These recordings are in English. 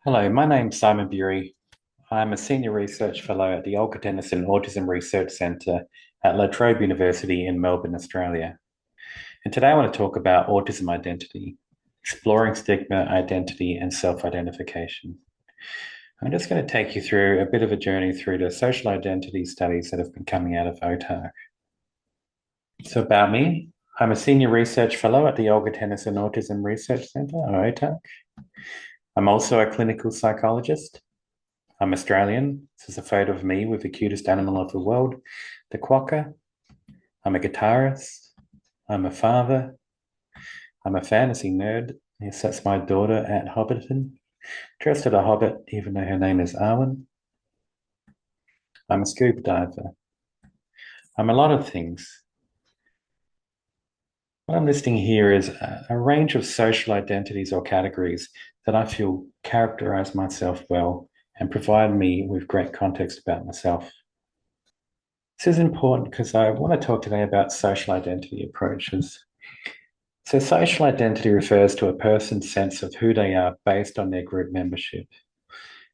Hello, my name's Simon Bury. I'm a senior research fellow at the Autism Research Centre at La Trobe University in Melbourne, Australia. And today I want to talk about autism identity, exploring stigma, identity, and self-identification. I'm just going to take you through a bit of a journey through the social identity studies that have been coming out of OTAR. So about me, I'm a senior research fellow at the Olga Tennyson Autism Research Centre, or OTAR. I'm also a clinical psychologist. I'm Australian. This is a photo of me with the cutest animal of the world, the quokka. I'm a guitarist. I'm a father. I'm a fantasy nerd. Yes, that's my daughter at Hobbiton. Dressed as a hobbit, even though her name is Arwen. I'm a scuba diver. I'm a lot of things. What I'm listing here is a range of social identities or categories that I feel characterize myself well and provide me with great context about myself. This is important because I want to talk today about social identity approaches. So, social identity refers to a person's sense of who they are based on their group membership.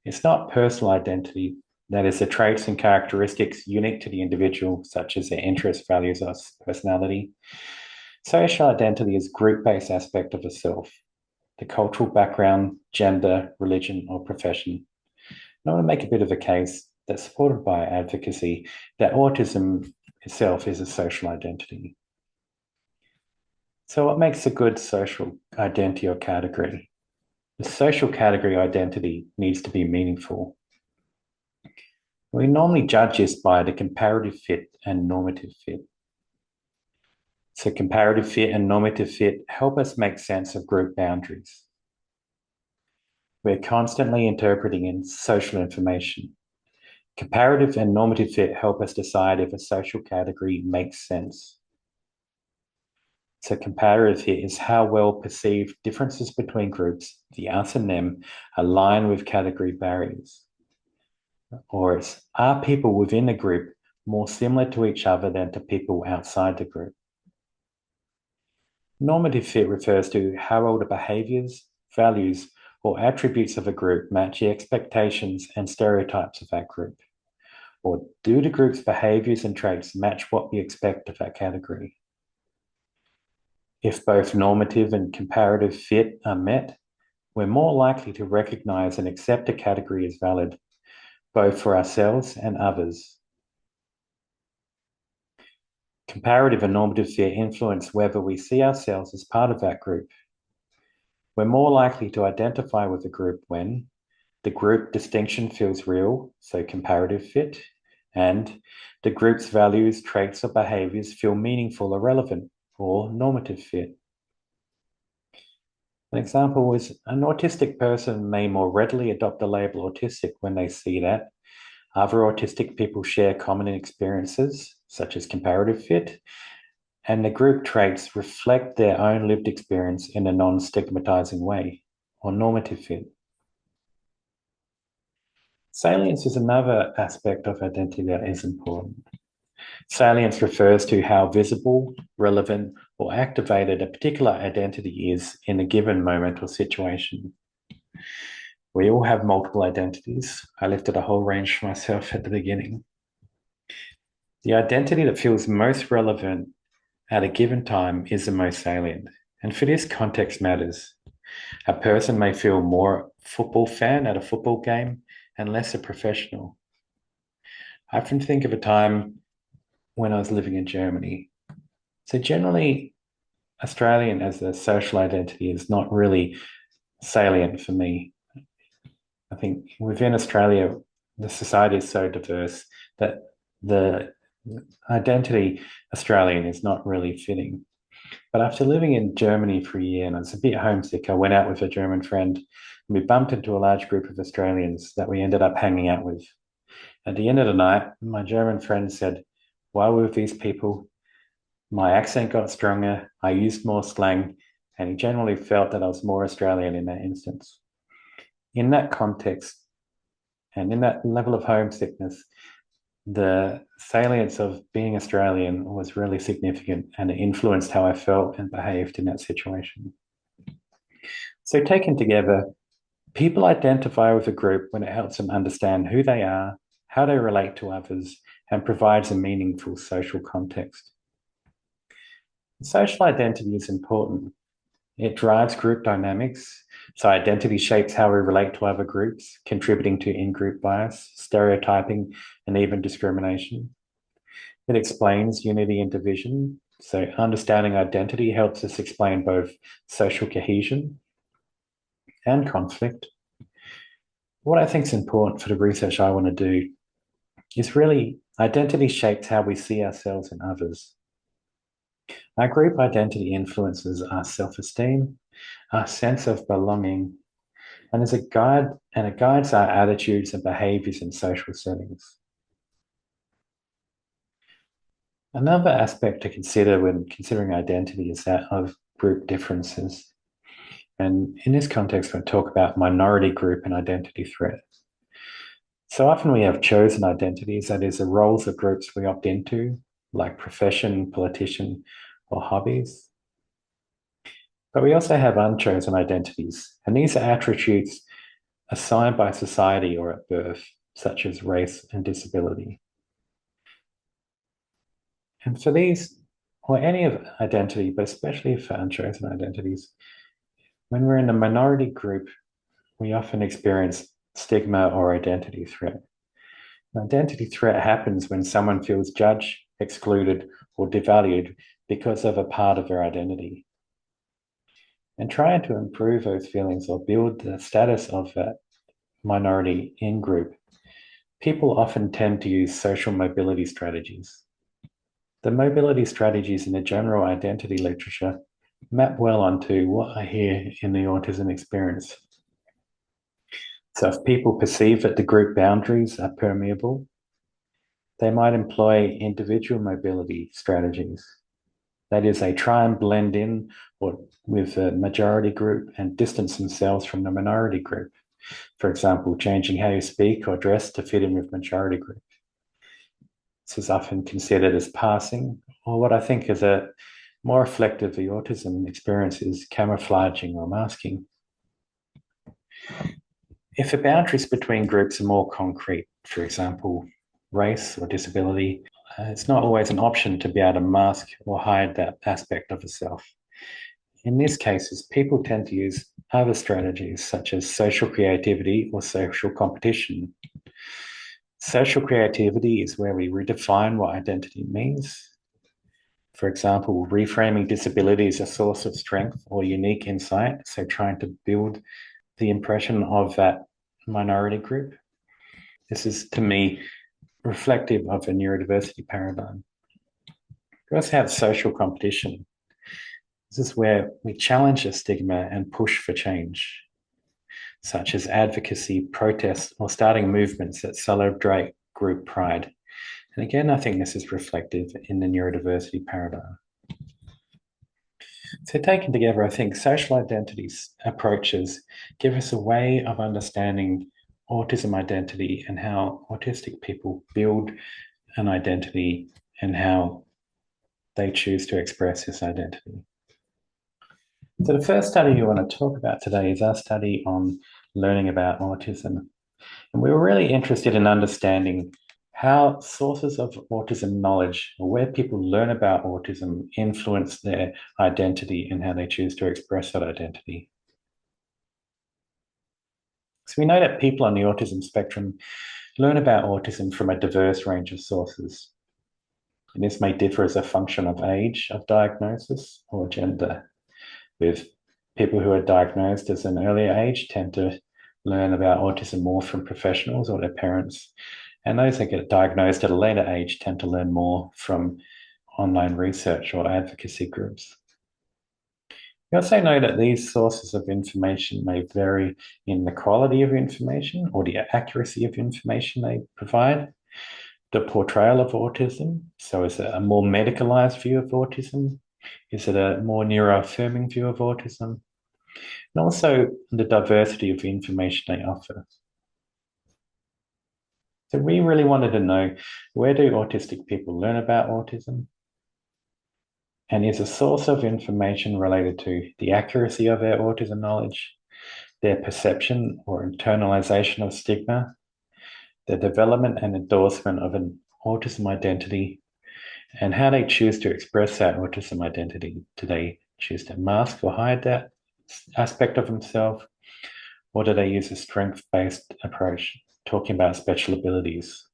It's not personal identity, that is, the traits and characteristics unique to the individual, such as their interests, values, or personality. Social identity is a group-based aspect of a self, the cultural background, gender, religion, or profession. And I want to make a bit of a case that's supported by advocacy that autism itself is a social identity. So what makes a good social identity or category? The social category identity needs to be meaningful. We normally judge this by the comparative fit and normative fit. So comparative fit and normative fit help us make sense of group boundaries. We're constantly interpreting in social information. Comparative and normative fit help us decide if a social category makes sense. So comparative fit is how well perceived differences between groups, the us and them, align with category barriers. Or it's, are people within a group more similar to each other than to people outside the group? Normative fit refers to how well the behaviors, values, or attributes of a group match the expectations and stereotypes of that group. Or do the group's behaviors and traits match what we expect of that category? If both normative and comparative fit are met, we're more likely to recognize and accept a category as valid, both for ourselves and others. Comparative and normative fit influence whether we see ourselves as part of that group. We're more likely to identify with a group when the group distinction feels real, so comparative fit, and the group's values, traits, or behaviors feel meaningful or relevant, or normative fit. An example is an autistic person may more readily adopt the label autistic when they see that other autistic people share common experiences, such as comparative fit, and the group traits reflect their own lived experience in a non-stigmatizing way, or normative fit. Salience is another aspect of identity that is important. Salience refers to how visible, relevant, or activated a particular identity is in a given moment or situation. We all have multiple identities. I lifted a whole range for myself at the beginning. The identity that feels most relevant at a given time is the most salient. And for this, context matters. A person may feel more football fan at a football game and less a professional. I often think of a time when I was living in Germany. So generally, Australian as a social identity is not really salient for me. I think within Australia, the society is so diverse that the identity Australian is not really fitting. But after living in Germany for a year and I was a bit homesick, I went out with a German friend and we bumped into a large group of Australians that we ended up hanging out with. At the end of the night, my German friend said, while we were with these people, my accent got stronger, I used more slang, and he generally felt that I was more Australian in that instance. In that context, and in that level of homesickness, the salience of being Australian was really significant and it influenced how I felt and behaved in that situation. So taken together, People identify with a group when it helps them understand who they are, how they relate to others, and provides a meaningful social context. Social identity is important. It drives group dynamics. So identity shapes how we relate to other groups, contributing to in-group bias, stereotyping, and even discrimination. It explains unity and division. So understanding identity helps us explain both social cohesion and conflict. What I think is important for the research I want to do is really identity shapes how we see ourselves and others. Our group identity influences our self-esteem, our sense of belonging, and it guides our attitudes and behaviors in social settings. Another aspect to consider when considering identity is that of group differences. And in this context, we'll talk about minority group and identity threat. So often we have chosen identities, that is, the roles of groups we opt into, like profession, politician, or hobbies. But we also have unchosen identities, and these are attributes assigned by society or at birth, such as race and disability. And for these, or any of identity, but especially for unchosen identities, when we're in a minority group, we often experience stigma or identity threat. An identity threat happens when someone feels judged, excluded, or devalued because of a part of their identity. And trying to improve those feelings or build the status of that minority in group, people often tend to use social mobility strategies. The mobility strategies in the general identity literature map well onto what I hear in the autism experience. So if people perceive that the group boundaries are permeable, they might employ individual mobility strategies. That is, they try and blend in with the majority group and distance themselves from the minority group. For example, changing how you speak or dress to fit in with majority group. This is often considered as passing, or what I think is a more reflective of the autism experience is camouflaging or masking. If the boundaries between groups are more concrete, for example, race or disability, it's not always an option to be able to mask or hide that aspect of the self. In these cases, people tend to use other strategies such as social creativity or social competition. Social creativity is where we redefine what identity means. For example, reframing disability as a source of strength or unique insight, so trying to build the impression of that minority group. This is, to me, reflective of a neurodiversity paradigm. We also have social competition. This is where we challenge the stigma and push for change, such as advocacy, protests, or starting movements that celebrate group pride. And again, I think this is reflective in the neurodiversity paradigm. So taken together, I think social identities approaches give us a way of understanding autism identity and how autistic people build an identity and how they choose to express this identity. So the first study you want to talk about today is our study on learning about autism. And we were really interested in understanding how sources of autism knowledge or where people learn about autism influence their identity and how they choose to express that identity. So we know that people on the autism spectrum learn about autism from a diverse range of sources. And this may differ as a function of age of diagnosis or gender, with people who are diagnosed as an earlier age tend to learn about autism more from professionals or their parents. And those that get diagnosed at a later age tend to learn more from online research or advocacy groups. We also know that these sources of information may vary in the quality of information or the accuracy of information they provide, the portrayal of autism. So is it a more medicalized view of autism? Is it a more neuroaffirming view of autism? And also the diversity of information they offer. So we really wanted to know, where do autistic people learn about autism? And is a source of information related to the accuracy of their autism knowledge, their perception or internalization of stigma, their development and endorsement of an autism identity, and how they choose to express that autism identity. Do they choose to mask or hide that aspect of themselves, or do they use a strength-based approach, talking about special abilities?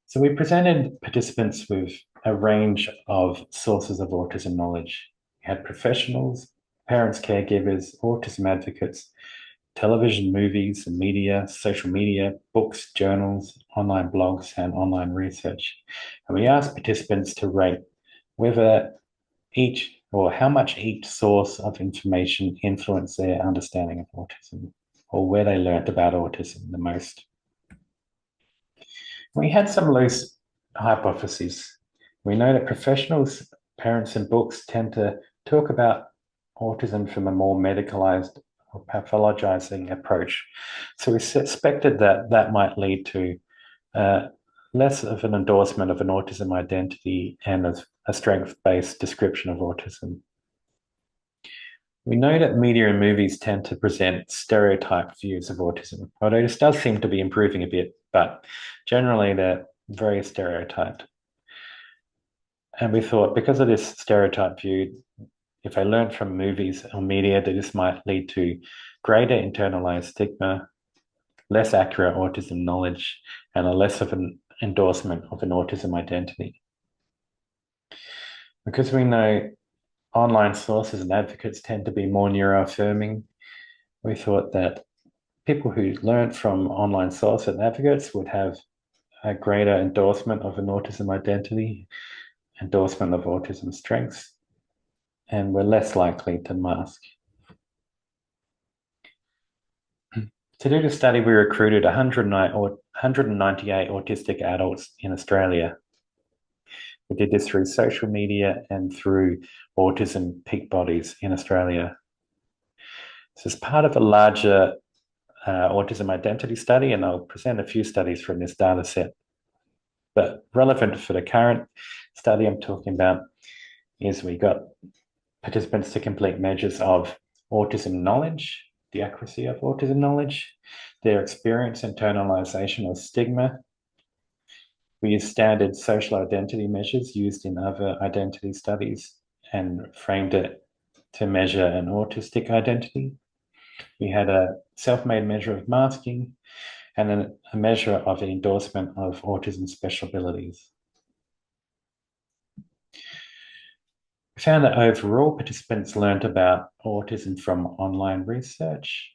So we presented participants with a range of sources of autism knowledge. We had professionals, parents, caregivers, autism advocates, television, movies and media, social media, books, journals, online blogs, and online research. And we asked participants to rate whether each or how much each source of information influenced their understanding of autism, or where they learnt about autism the most. We had some loose hypotheses. We know that professionals, parents, and books tend to talk about autism from a more medicalized or pathologizing approach. So we suspected that that might lead to less of an endorsement of an autism identity and of a strength-based description of autism. We know that media and movies tend to present stereotyped views of autism, although this does seem to be improving a bit, but generally they're very stereotyped. And we thought because of this stereotype view, if I learned from movies or media, that this might lead to greater internalized stigma, less accurate autism knowledge, and a less of an endorsement of an autism identity. Because we know online sources and advocates tend to be more neuroaffirming, we thought that people who learned from online sources and advocates would have a greater endorsement of an autism identity, endorsement of autism strengths, and were less likely to mask. To do the study, we recruited 198 autistic adults in Australia. We did this through social media and through autism peak bodies in Australia. This is part of a larger autism identity study, and I'll present a few studies from this data set. But relevant for the current study I'm talking about is we got participants to complete measures of autism knowledge, the accuracy of autism knowledge, their experience internalization of stigma. We used standard social identity measures used in other identity studies and framed it to measure an autistic identity. We had a self-made measure of masking and a measure of the endorsement of autism special abilities. We found that overall participants learned about autism from online research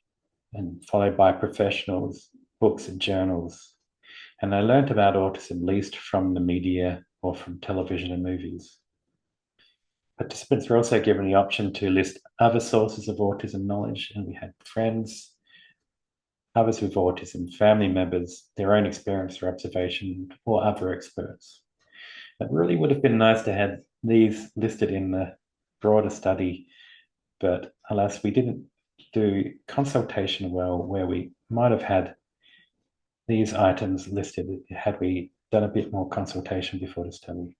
and followed by professionals, books and journals. And they learned about autism least from the media or from television and movies. Participants were also given the option to list other sources of autism knowledge, and we had friends, others with autism, family members, their own experience or observation, or other experts. It really would have been nice to have these listed in the broader study, but alas, we didn't do consultation well where we might have had these items listed had we done a bit more consultation before the study.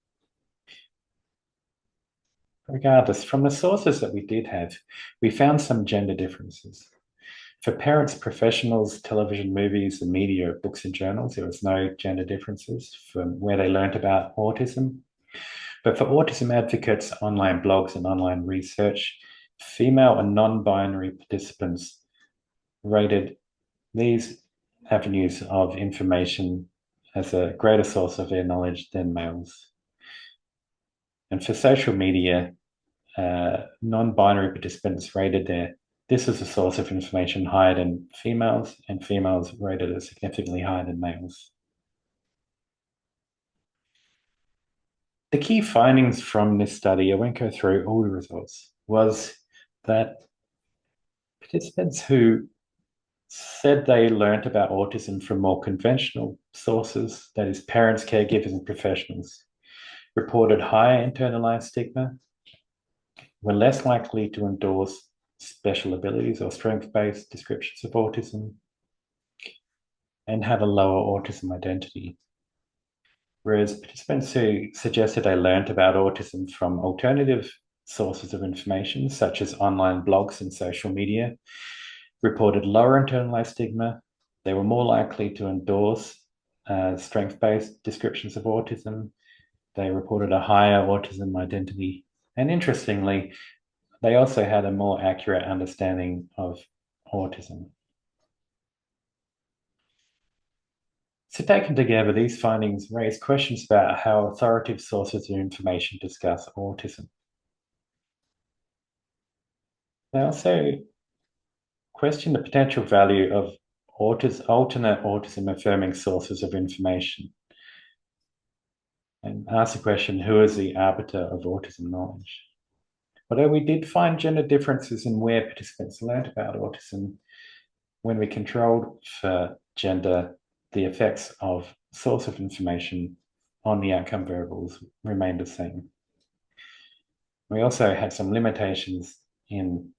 Regardless, from the sources that we did have, we found some gender differences. For parents, professionals, television, movies, and media, books and journals, there was no gender differences from where they learnt about autism. But for autism advocates, online blogs and online research, female and non-binary participants rated these avenues of information as a greater source of their knowledge than males. And for social media, non-binary participants rated this as a source of information higher than females, and females rated as significantly higher than males. The key findings from this study, I won't go through all the results, was that participants who said they learnt about autism from more conventional sources, that is parents, caregivers, and professionals, reported higher internalized stigma, were less likely to endorse special abilities or strength-based descriptions of autism, and have a lower autism identity. Whereas participants who suggested they learnt about autism from alternative sources of information, such as online blogs and social media, reported lower internalized stigma. They were more likely to endorse strength-based descriptions of autism. They reported a higher autism identity. And interestingly, they also had a more accurate understanding of autism. So taken together, these findings raise questions about how authoritative sources of information discuss autism. They also question the potential value of alternate autism-affirming sources of information and ask the question, who is the arbiter of autism knowledge? Although we did find gender differences in where participants learned about autism, when we controlled for gender, the effects of source of information on the outcome variables remained the same. We also had some limitations in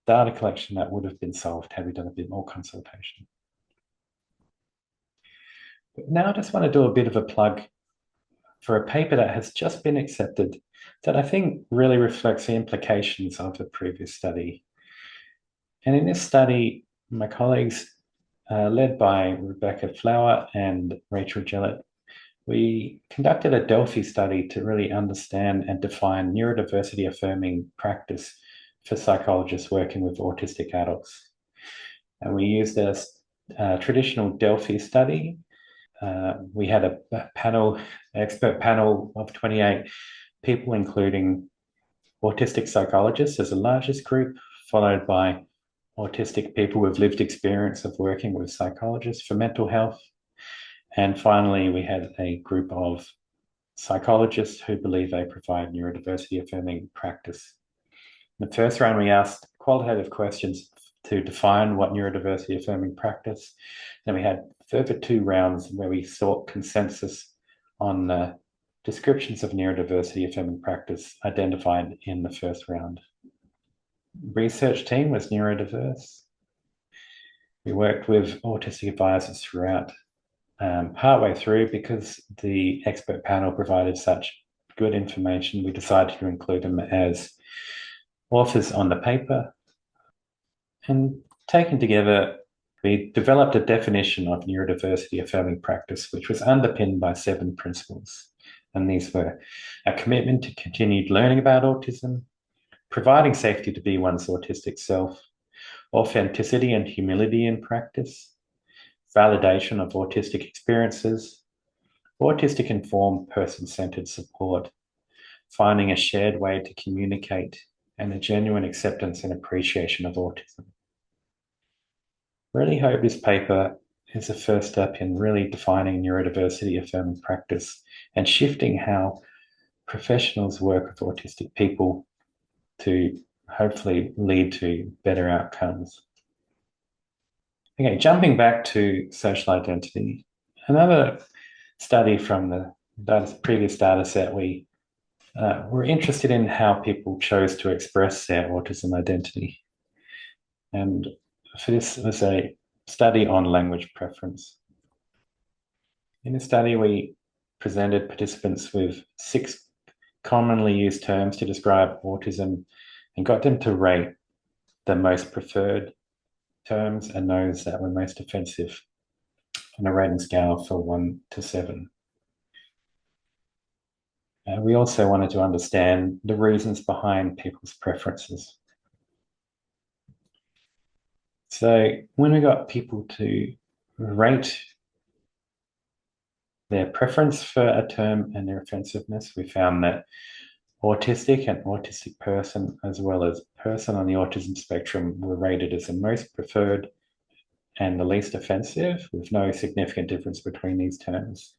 data collection that would have been solved had we done a bit more consultation. But now I just want to do a bit of a plug for a paper that has just been accepted that I think really reflects the implications of the previous study. And in this study, my colleagues, led by Rebecca Flower and Rachel Gillett, we conducted a Delphi study to really understand and define neurodiversity affirming practice for psychologists working with autistic adults. And we used a traditional Delphi study. We had a expert panel of 28 people, including autistic psychologists as the largest group, followed by autistic people with lived experience of working with psychologists for mental health. And finally, we had a group of psychologists who believe they provide neurodiversity affirming practice. In the first round, we asked qualitative questions to define what neurodiversity affirming practice. Then we had further 2 rounds where we sought consensus on the descriptions of neurodiversity affirming practice identified in the first round. Research team was neurodiverse. We worked with autistic advisors throughout. Partway through, because the expert panel provided such good information, we decided to include them as authors on the paper. And taken together, we developed a definition of neurodiversity affirming practice, which was underpinned by 7 principles. And these were a commitment to continued learning about autism, providing safety to be one's autistic self, authenticity and humility in practice, validation of autistic experiences, autistic-informed person-centered support, finding a shared way to communicate, and a genuine acceptance and appreciation of autism. Really hope this paper is a first step in really defining neurodiversity affirming practice and shifting how professionals work with autistic people to hopefully lead to better outcomes. Okay, jumping back to social identity, another study from the previous data set, we were interested in how people chose to express their autism identity. And for this was a study on language preference. In the study, we presented participants with 6 commonly used terms to describe autism and got them to rate the most preferred terms and those that were most offensive on a rating scale for 1 to 7. We also wanted to understand the reasons behind people's preferences. So when we got people to rate their preference for a term and their offensiveness, we found that autistic and autistic person, as well as person on the autism spectrum, were rated as the most preferred and the least offensive, with no significant difference between these terms.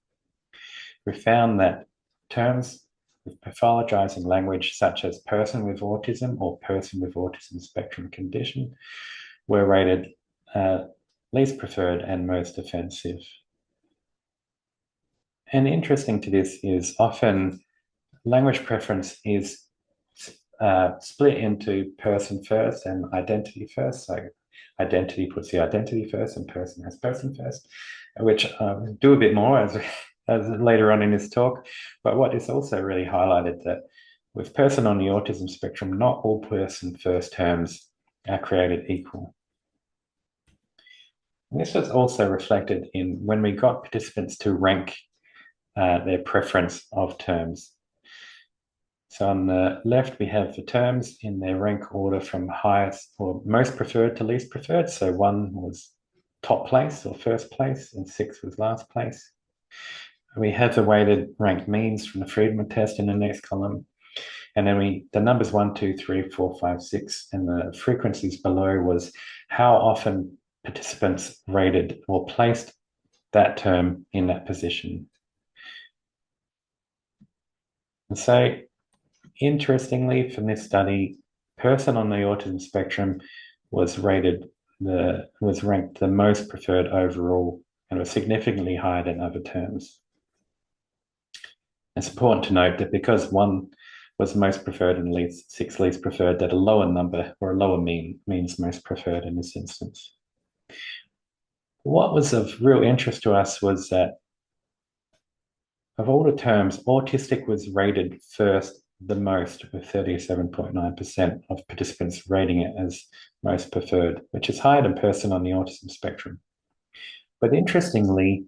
We found that terms with pathologizing language, such as person with autism or person with autism spectrum condition, were rated least preferred and most offensive. And interesting to this is often language preference is split into person first and identity first. So identity puts the identity first and person has person first, which I'll do a bit more as later on in this talk. But what is also really highlighted that With person on the autism spectrum, not all person first terms are created equal. And this was also reflected in when we got participants to rank their preference of terms. So on the left, we have the terms in their rank order from highest or most preferred to least preferred. So 1 was top place or first place, and 6 was last place. We have the weighted rank means from the Friedman test in the next column. And then the numbers 1, 2, 3, 4, 5, 6, and the frequencies below was how often participants rated or placed that term in that position. And so, interestingly, from this study, person on the autism spectrum was ranked the most preferred overall and was significantly higher than other terms. It's important to note that because 1 was most preferred and 6 least preferred, that a lower number or a lower mean means most preferred in this instance. What was of real interest to us was that of all the terms, autistic was rated first the most, with 37.9% of participants rating it as most preferred, which is higher than person on the autism spectrum. But interestingly,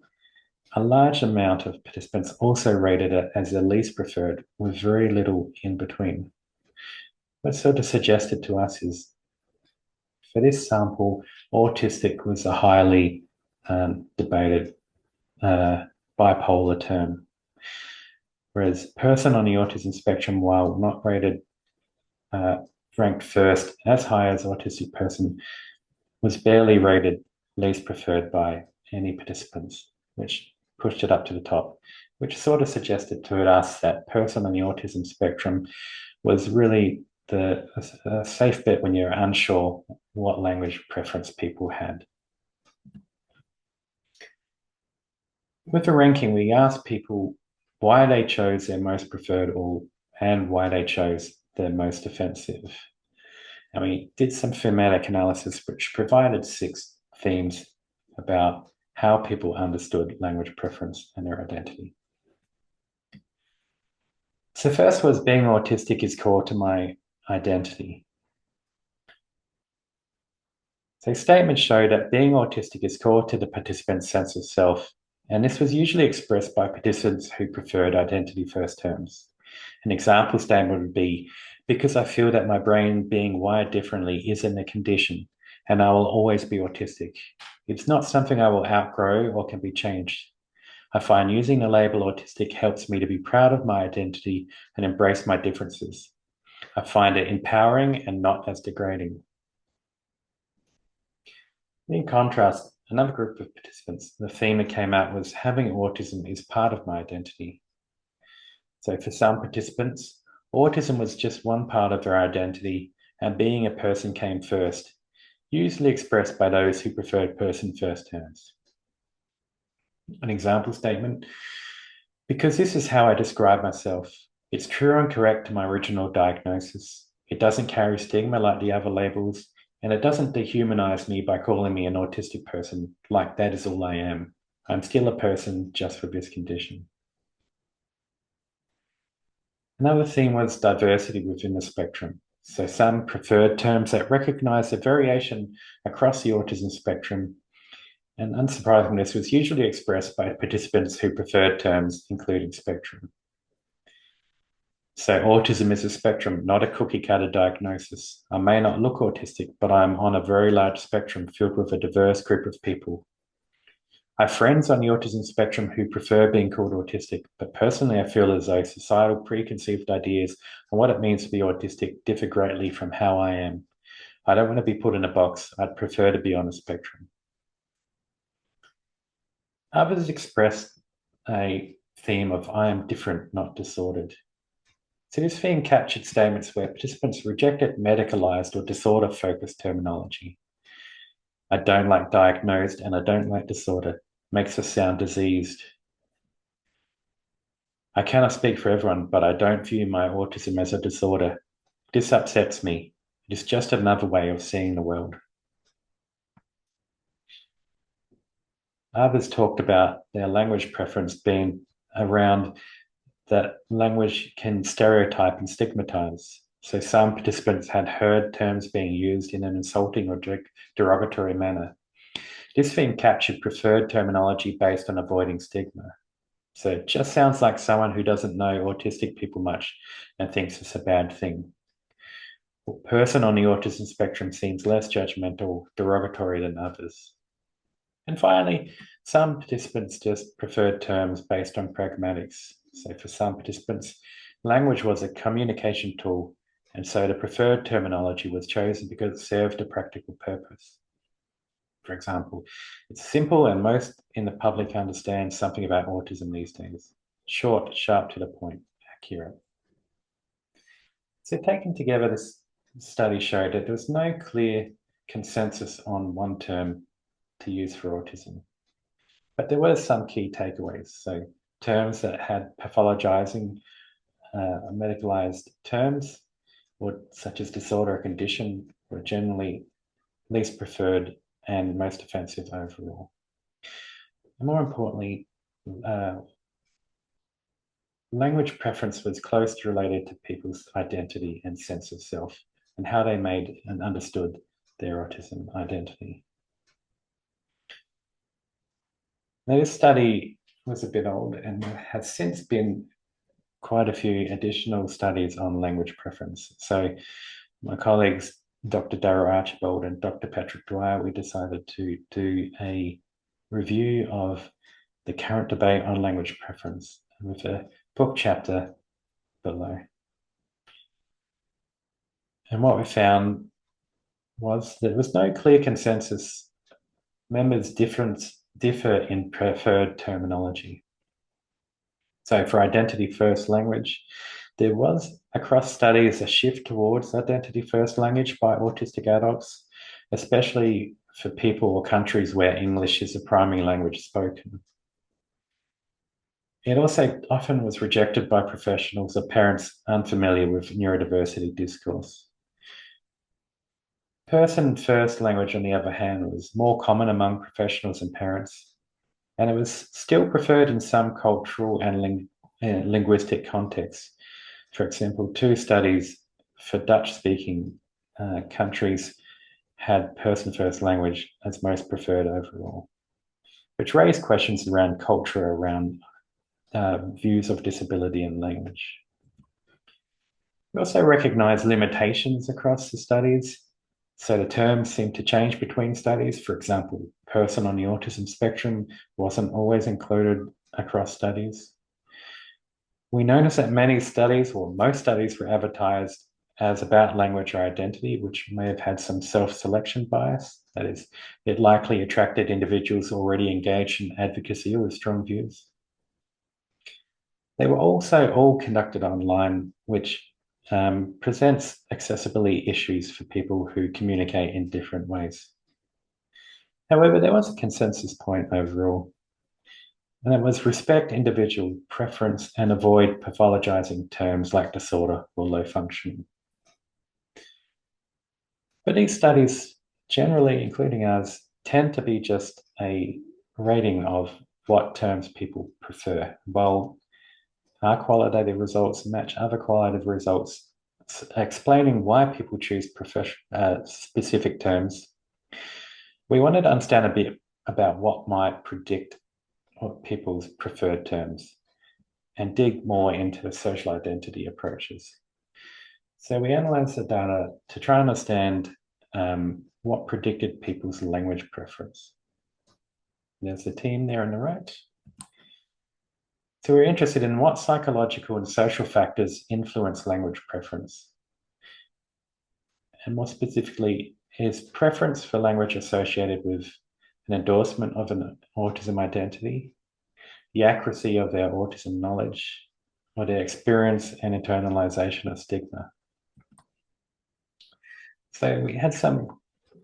a large amount of participants also rated it as the least preferred, with very little in between. What sort of suggested to us is, for this sample, autistic was a highly debated bipolar term, whereas person on the autism spectrum, while not rated ranked first as high as autistic person, was barely rated least preferred by any participants, which pushed it up to the top, which sort of suggested to us that person on the autism spectrum was really the safe bet when you're unsure what language preference people had. With the ranking, we asked people why they chose their most preferred and why they chose their most offensive. And we did some thematic analysis which provided 6 themes about how people understood language preference and their identity. So first was being autistic is core to my identity. So statements show that being autistic is core to the participant's sense of self, and this was usually expressed by participants who preferred identity first terms. An example statement would be, because I feel that my brain being wired differently isn't a condition, and I will always be autistic. It's not something I will outgrow or can be changed. I find using the label autistic helps me to be proud of my identity and embrace my differences. I find it empowering and not as degrading. In contrast, another group of participants, the theme that came out was having autism is part of my identity. So for some participants, autism was just one part of their identity, and being a person came first, usually expressed by those who preferred person first terms. An example statement, because this is how I describe myself. It's true and correct to my original diagnosis. It doesn't carry stigma like the other labels, and it doesn't dehumanize me by calling me an autistic person, like that is all I am. I'm still a person just with this condition. Another theme was diversity within the spectrum. So some preferred terms that recognize the variation across the autism spectrum. And unsurprisingly, this was usually expressed by participants who preferred terms including spectrum. So autism is a spectrum, not a cookie-cutter diagnosis. I may not look autistic, but I'm on a very large spectrum filled with a diverse group of people. I have friends on the autism spectrum who prefer being called autistic, but personally I feel as though societal preconceived ideas on what it means to be autistic differ greatly from how I am. I don't want to be put in a box. I'd prefer to be on a spectrum. Others expressed a theme of I am different, not disordered. So this theme captured statements where participants rejected medicalized or disorder-focused terminology. I don't like diagnosed and I don't like disorder. Makes us sound diseased. I cannot speak for everyone, but I don't view my autism as a disorder. This upsets me. It is just another way of seeing the world. Others talked about their language preference being around that language can stereotype and stigmatize. So some participants had heard terms being used in an insulting or derogatory manner. This theme captured preferred terminology based on avoiding stigma. So it just sounds like someone who doesn't know autistic people much and thinks it's a bad thing. A person on the autism spectrum seems less judgmental, derogatory than others. And finally, some participants just preferred terms based on pragmatics. So for some participants, language was a communication tool, and so the preferred terminology was chosen because it served a practical purpose. For example, it's simple and most in the public understand something about autism these days. Short, sharp to the point, accurate. So taken together, this study showed that there was no clear consensus on one term to use for autism. But there were some key takeaways. So terms that had pathologizing, medicalized terms, or such as disorder or condition, were generally least preferred and most offensive overall. And more importantly, language preference was closely related to people's identity and sense of self and how they made and understood their autism identity. Now, this study was a bit old and there has since been quite a few additional studies on language preference. So my colleagues, Dr. Darryl Archibald and Dr. Patrick Dwyer, we decided to do a review of the current debate on language preference with a book chapter below. And what we found was there was no clear consensus. Members differ in preferred terminology. So for identity first language, there was across studies a shift towards identity first language by autistic adults, especially for people or countries where English is the primary language spoken. It also often was rejected by professionals or parents unfamiliar with neurodiversity discourse. Person first language, on the other hand, was more common among professionals and parents, and it was still preferred in some cultural and linguistic contexts. For example, 2 studies for Dutch-speaking countries had person first language as most preferred overall, which raised questions around culture, around views of disability and language. We also recognize limitations across the studies. So the terms seem to change between studies. For example, person on the autism spectrum wasn't always included across studies. We notice that many studies, or most studies, were advertised as about language or identity, which may have had some self-selection bias. That is, it likely attracted individuals already engaged in advocacy or with strong views. They were also all conducted online, which presents accessibility issues for people who communicate in different ways. However, there was a consensus point overall, and it was respect individual preference and avoid pathologizing terms like disorder or low functioning. But these studies, generally, including ours, tend to be just a rating of what terms people prefer, while our qualitative results match other qualitative results, explaining why people choose specific terms. We wanted to understand a bit about what might predict people's preferred terms and dig more into social identity approaches. So we analysed the data to try and understand what predicted people's language preference. There's the team there on the right. So we're interested in what psychological and social factors influence language preference. And more specifically, is preference for language associated with an endorsement of an autism identity, the accuracy of their autism knowledge, or their experience and internalization of stigma? So we had some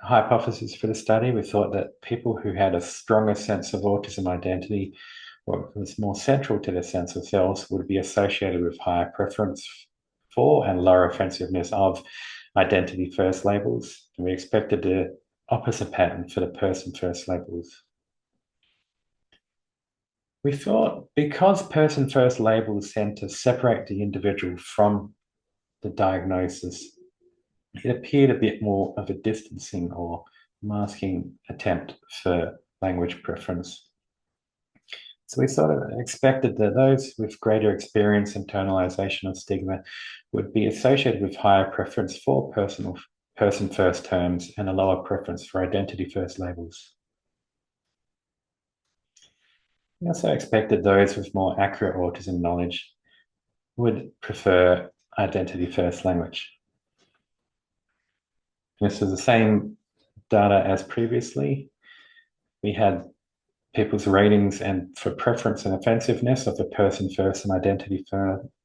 hypotheses for the study. We thought that people who had a stronger sense of autism identity, or was more central to their sense of selves, would be associated with higher preference for and lower offensiveness of identity first labels. And we expected the opposite pattern for the person first labels. We thought because person first labels tend to separate the individual from the diagnosis, it appeared a bit more of a distancing or masking attempt for language preference. So we sort of expected that those with greater experience internalization of stigma would be associated with higher preference for person first terms and a lower preference for identity first labels. We also expected those with more accurate autism knowledge would prefer identity first language. This is the same data as previously. We had people's ratings and for preference and offensiveness of the person first and identity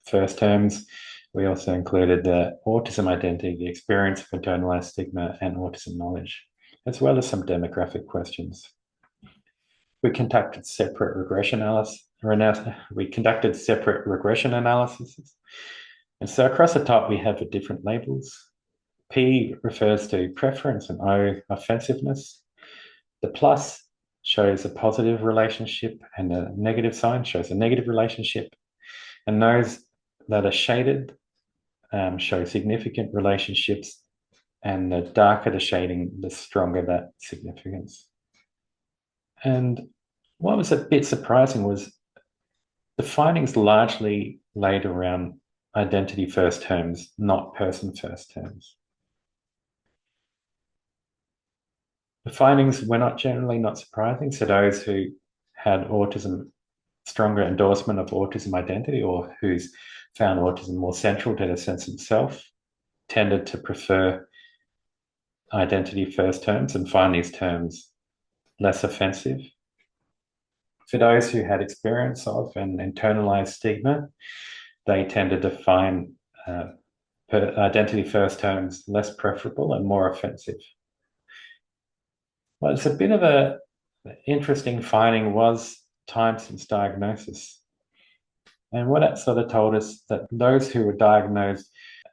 first terms. We also included the autism identity, the experience of internalized stigma, and autism knowledge, as well as some demographic questions. We conducted separate regression analysis. And so across the top, we have the different labels. P refers to preference and O, offensiveness. The plus shows a positive relationship and the negative sign shows a negative relationship. And those that are shaded show significant relationships, and the darker the shading, the stronger that significance. And what was a bit surprising was the findings largely laid around identity first terms, not person first terms. The findings were not surprising. So those who had autism, stronger endorsement of autism identity, or who's found autism more central to their sense of self, tended to prefer identity first terms and find these terms less offensive. For those who had experience of and internalized stigma, they tended to find identity first terms less preferable and more offensive. Well, it's a bit of an interesting finding was time since diagnosis. And what that sort of told us that those who were diagnosed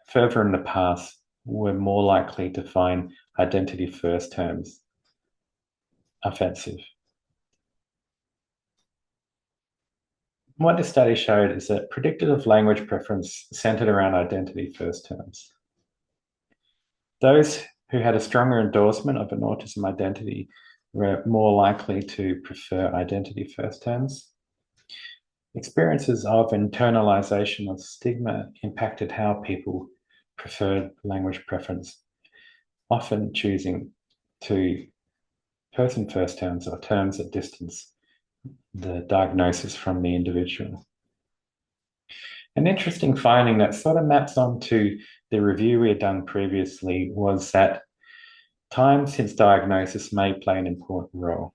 further in the past were more likely to find identity first terms offensive. What this study showed is that predictive language preference centered around identity first terms. Those who had a stronger endorsement of an autism identity were more likely to prefer identity first terms. Experiences of internalization of stigma impacted how people preferred language preference, often choosing to person first terms or terms that distance the diagnosis from the individual. An interesting finding that sort of maps onto the review we had done previously was that time since diagnosis may play an important role.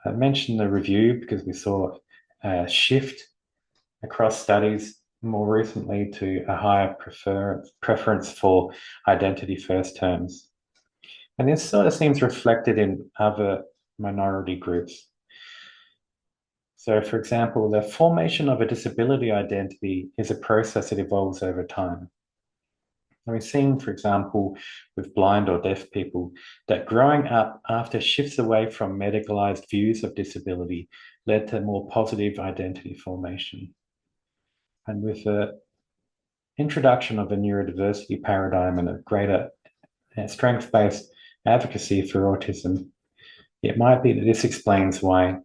I mentioned the review because we saw a shift across studies more recently to a higher preference for identity first terms. And this sort of seems reflected in other minority groups. So, for example, the formation of a disability identity is a process that evolves over time. And we've seen, for example, with blind or deaf people, that growing up after shifts away from medicalized views of disability led to more positive identity formation. And with the introduction of a neurodiversity paradigm and a greater strength-based advocacy for autism, it might be that this explains why.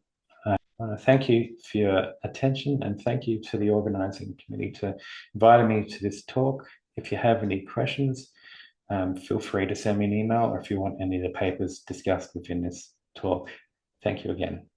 Thank you for your attention, and thank you to the organising committee for inviting me to this talk. If you have any questions, feel free to send me an email, or if you want any of the papers discussed within this talk. Thank you again.